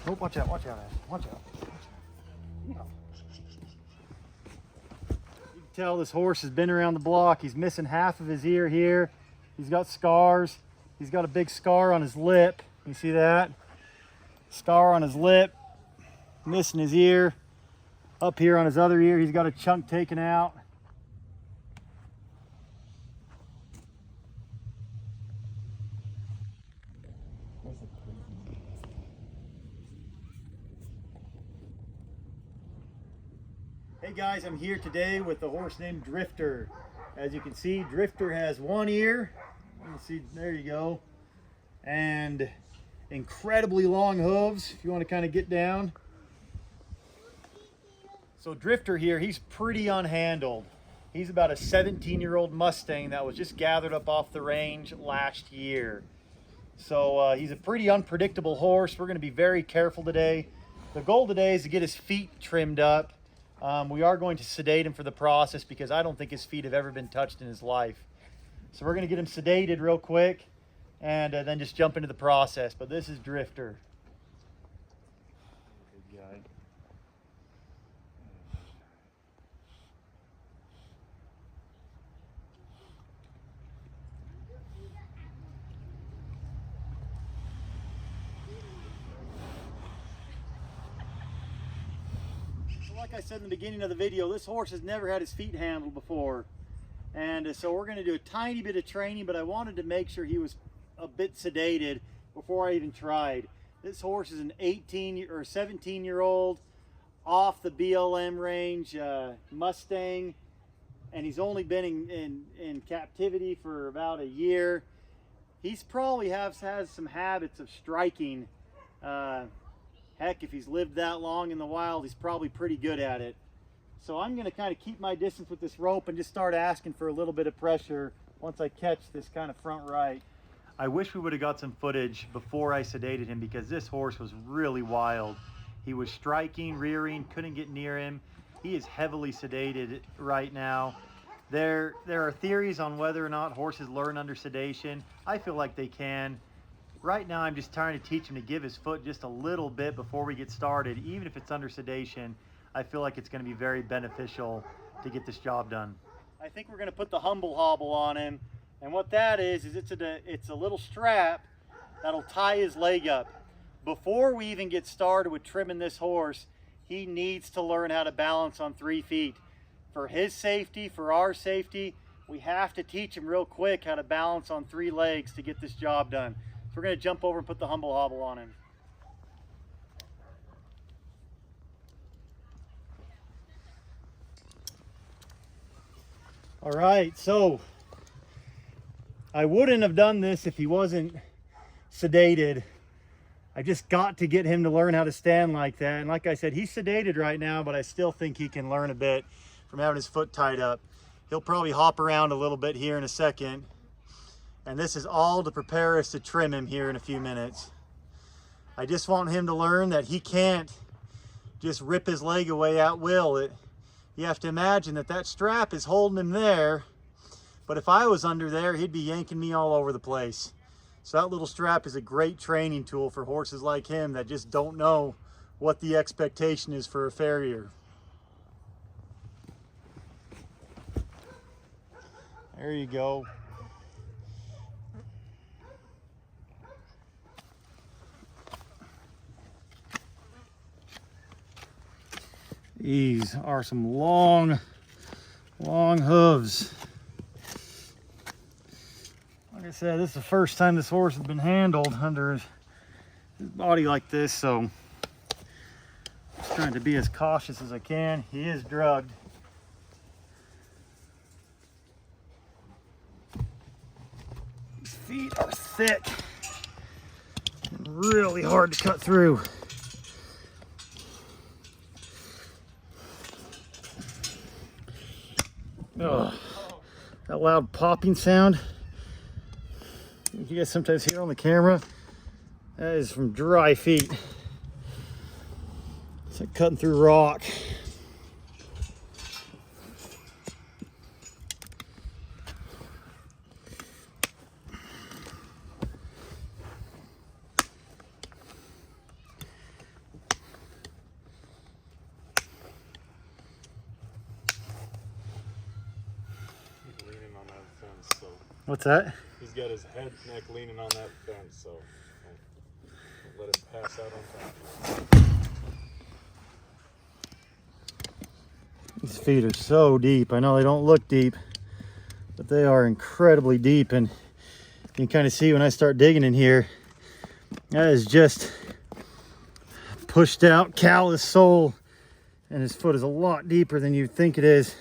Oh, watch out, Ash. Watch out. You can tell this horse has been around the block. He's missing half of his ear here. He's got scars. He's got a big scar on his lip. You see that? Scar on his lip. Missing his ear. Up here on his other ear, he's got a chunk taken out. Hey guys, I'm here today with a horse named Drifter. As you can see, Drifter has one ear. You can see, there you go. And incredibly long hooves, if you want to kind of get down. So Drifter here, he's pretty unhandled. He's about a 17-year-old Mustang that was just gathered up off the range last year. So he's a pretty unpredictable horse. We're going to be very careful today. The goal today is to get his feet trimmed up. We are going to sedate him for the process because I don't think his feet have ever been touched in his life. So we're going to get him sedated real quick and then just jump into the process. But this is Drifter. Good guy. Like I said in the beginning of the video, this horse has never had his feet handled before. And so we're going to do a tiny bit of training, but I wanted to make sure he was a bit sedated before I even tried. This horse is an 18 or 17-year-old off the BLM range Mustang, and he's only been in captivity for about a year. He's probably has some habits of striking. Heck, if he's lived that long in the wild, he's probably pretty good at it. So I'm going to kind of keep my distance with this rope and just start asking for a little bit of pressure once I catch this kind of front right. I wish we would have got some footage before I sedated him because this horse was really wild. He was striking, rearing, couldn't get near him. He is heavily sedated right now. There are theories on whether or not horses learn under sedation. I feel like they can. Right now, I'm just trying to teach him to give his foot just a little bit before we get started. Even if it's under sedation, I feel like it's going to be very beneficial to get this job done. I think we're going to put the humble hobble on him. And what that is it's a little strap that'll tie his leg up. Before we even get started with trimming this horse, he needs to learn how to balance on 3 feet. For his safety, for our safety, we have to teach him real quick how to balance on 3 legs to get this job done. We're going to jump over and put the humble hobble on him. All right, so I wouldn't have done this if he wasn't sedated. I just got to get him to learn how to stand like that. And like I said, he's sedated right now, but I still think he can learn a bit from having his foot tied up. He'll probably hop around a little bit here in a second. And this is all to prepare us to trim him here in a few minutes. I just want him to learn that he can't just rip his leg away at will. You have to imagine that strap is holding him there, but if I was under there, he'd be yanking me all over the place. So that little strap is a great training tool for horses like him that just don't know what the expectation is for a farrier. There you go. These are some long hooves. Like I said, this is the first time this horse has been handled under his body like this, so I'm just trying to be as cautious as I can. He is drugged. His feet are thick and really hard to cut through. Oh, that loud popping sound you guys sometimes hear on the camera, that is from dry feet. It's like cutting through rock. What's that? He's got his head neck leaning on that fence, so don't let him pass out on top. These feet are so deep. I know they don't look deep, but they are incredibly deep, and you can kind of see when I start digging in here, that is just pushed out callous sole, and his foot is a lot deeper than you'd think it is.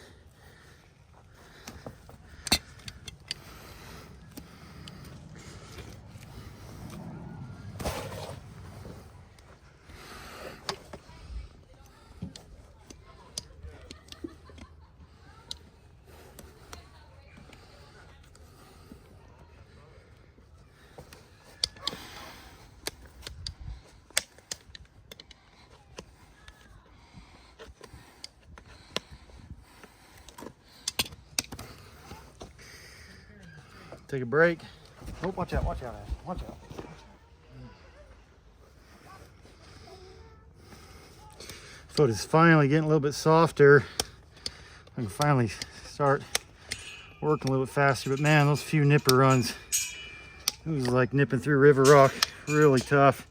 Take a break. Oh, watch out, Ash. Watch out. Foot is finally getting a little bit softer. I can finally start working a little bit faster, but man, those few nipper runs, it was like nipping through river rock, really tough.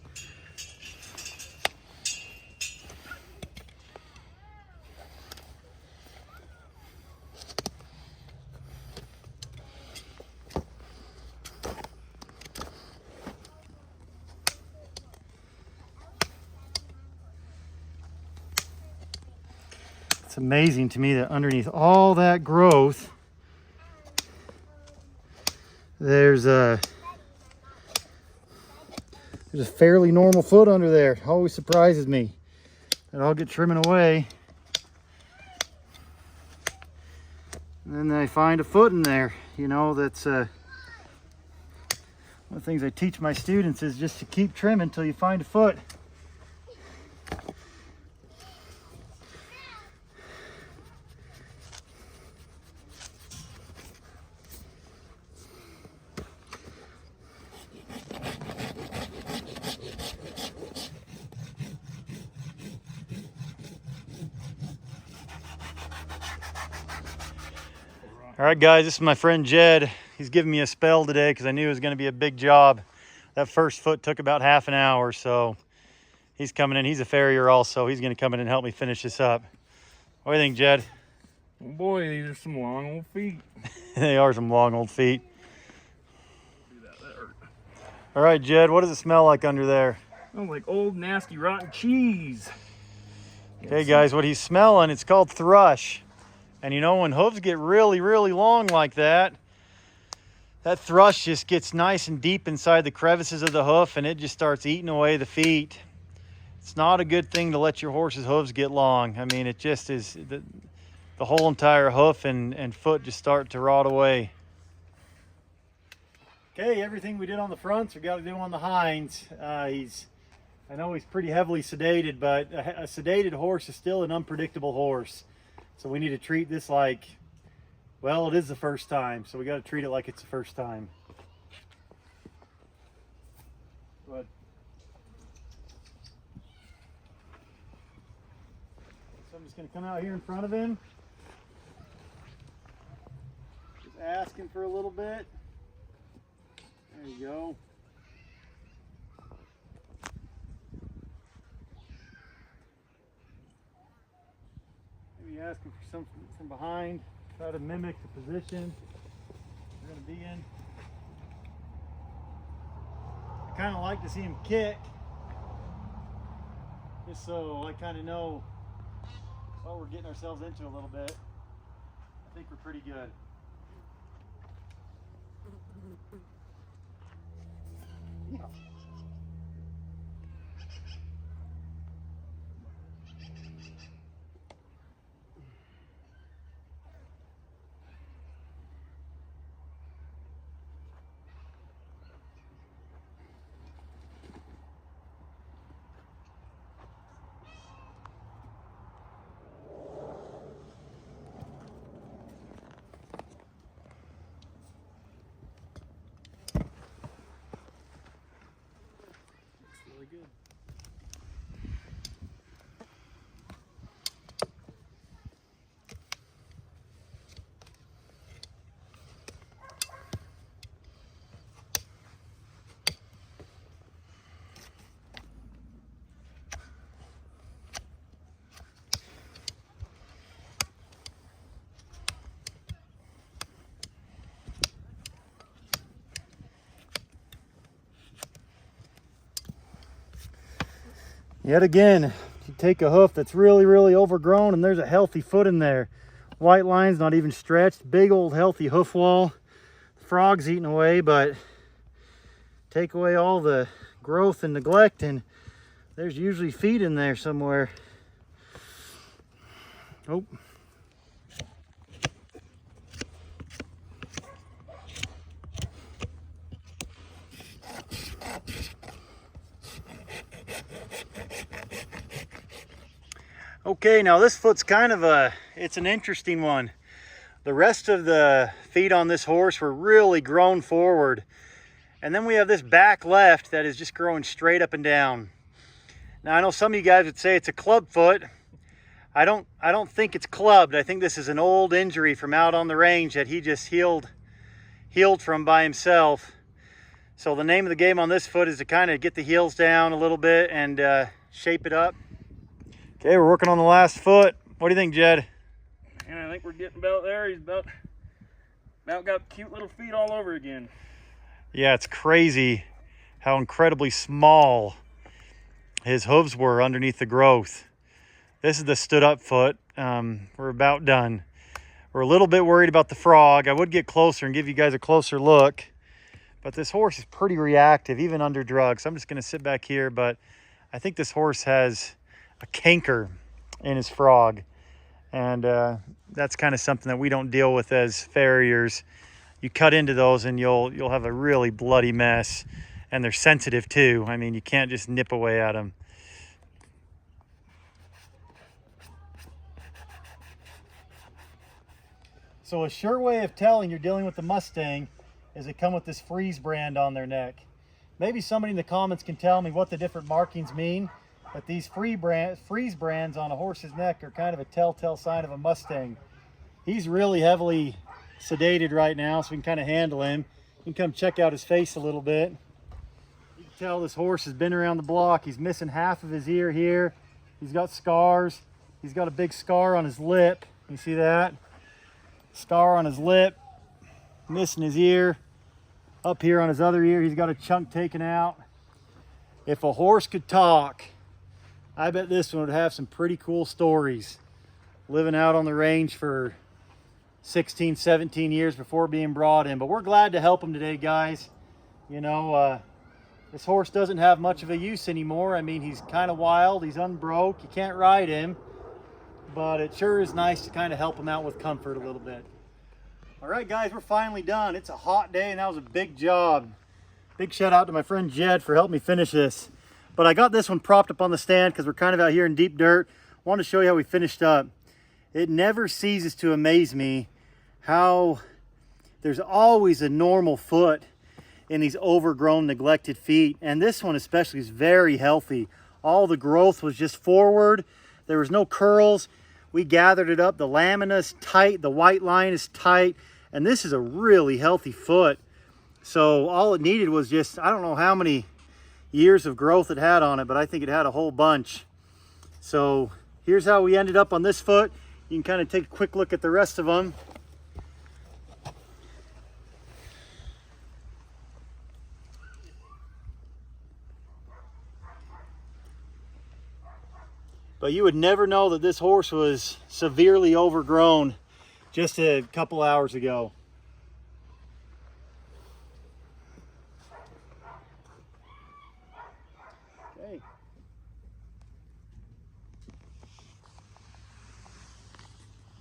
It's amazing to me that underneath all that growth, there's a fairly normal foot under there. It always surprises me. It all get trimming away, and then I find a foot in there. You know, that's one of the things I teach my students is just to keep trimming until you find a foot. All right, guys, this is my friend Jed. He's giving me a spell today because I knew it was going to be a big job. That first foot took about half an hour, so he's coming in. He's a farrier also. He's going to come in and help me finish this up. What do you think, Jed? Oh boy, these are some long old feet. They are some long old feet. All right, Jed, what does it smell like under there? Smells like old, nasty, rotten cheese. Okay, guys, what he's smelling, it's called thrush. And you know, when hooves get really, really long like that, that thrush just gets nice and deep inside the crevices of the hoof, and it just starts eating away the feet. It's not a good thing to let your horse's hooves get long. I mean, it just is, the whole entire hoof and foot just start to rot away. Okay, everything we did on the fronts, we got to do on the hinds. I know he's pretty heavily sedated, but a sedated horse is still an unpredictable horse. So we need to treat this like, well, it is the first time. So we got to treat it like it's the first time. But so I'm just going to come out here in front of him. Just ask him for a little bit. There you go. Maybe ask him for something from behind. Try to mimic the position we're going to be in. I kind of like to see him kick, just so I kind of know what we're getting ourselves into a little bit. I think we're pretty good. Yeah. Yet again, you take a hoof that's really, really overgrown and there's a healthy foot in there. White line's not even stretched. Big old healthy hoof wall. Frog's eating away, but take away all the growth and neglect and there's usually feet in there somewhere. Oh. Okay, now this foot's kind of it's an interesting one. The rest of the feet on this horse were really grown forward. And then we have this back left that is just growing straight up and down. Now I know some of you guys would say it's a club foot. I don't think it's clubbed. I think this is an old injury from out on the range that he just healed from by himself. So the name of the game on this foot is to kind of get the heels down a little bit and shape it up. Okay, we're working on the last foot. What do you think, Jed? And I think we're getting about there. He's about got cute little feet all over again. Yeah, it's crazy how incredibly small his hooves were underneath the growth. This is the stood up foot. We're about done. We're a little bit worried about the frog. I would get closer and give you guys a closer look, but this horse is pretty reactive, even under drugs. So I'm just gonna sit back here, but I think this horse has a canker in his frog. And that's kind of something that we don't deal with as farriers. You cut into those and you'll have a really bloody mess. And they're sensitive too. I mean, you can't just nip away at them. So a sure way of telling you're dealing with the Mustang is they come with this freeze brand on their neck. Maybe somebody in the comments can tell me what the different markings mean. But these freeze brands on a horse's neck are kind of a telltale sign of a Mustang. He's really heavily sedated right now, so we can kind of handle him. You can come check out his face a little bit. You can tell this horse has been around the block. He's missing half of his ear here. He's got scars. He's got a big scar on his lip. You see that? Scar on his lip, missing his ear. Up here on his other ear, he's got a chunk taken out. If a horse could talk, I bet this one would have some pretty cool stories. Living out on the range for 16, 17 years before being brought in. But we're glad to help him today, guys. You know, this horse doesn't have much of a use anymore. I mean, he's kind of wild. He's unbroke. You can't ride him. But it sure is nice to kind of help him out with comfort a little bit. All right, guys, we're finally done. It's a hot day, and that was a big job. Big shout out to my friend Jed for helping me finish this. But I got this one propped up on the stand because we're kind of out here in deep dirt. I want to show you how we finished up. It never ceases to amaze me how there's always a normal foot in these overgrown, neglected feet. And this one especially is very healthy. All the growth was just forward. There was no curls. We gathered it up. The lamina is tight. The white line is tight. And this is a really healthy foot. So all it needed was just, I don't know how many years of growth it had on it, but I think it had a whole bunch. So here's how we ended up on this foot. You can kind of take a quick look at the rest of them. But you would never know that this horse was severely overgrown just a couple hours ago. Okay.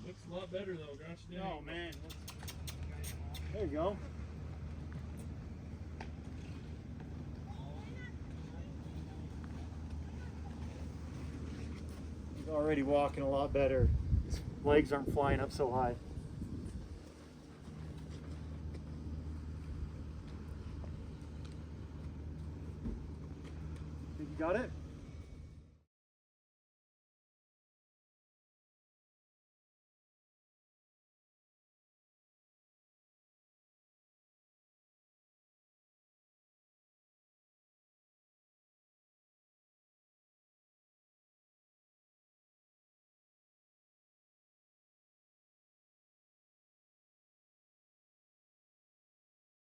Looks a lot better though, gosh dang. Oh man. There you go. He's already walking a lot better. His legs aren't flying up so high. Think you got it?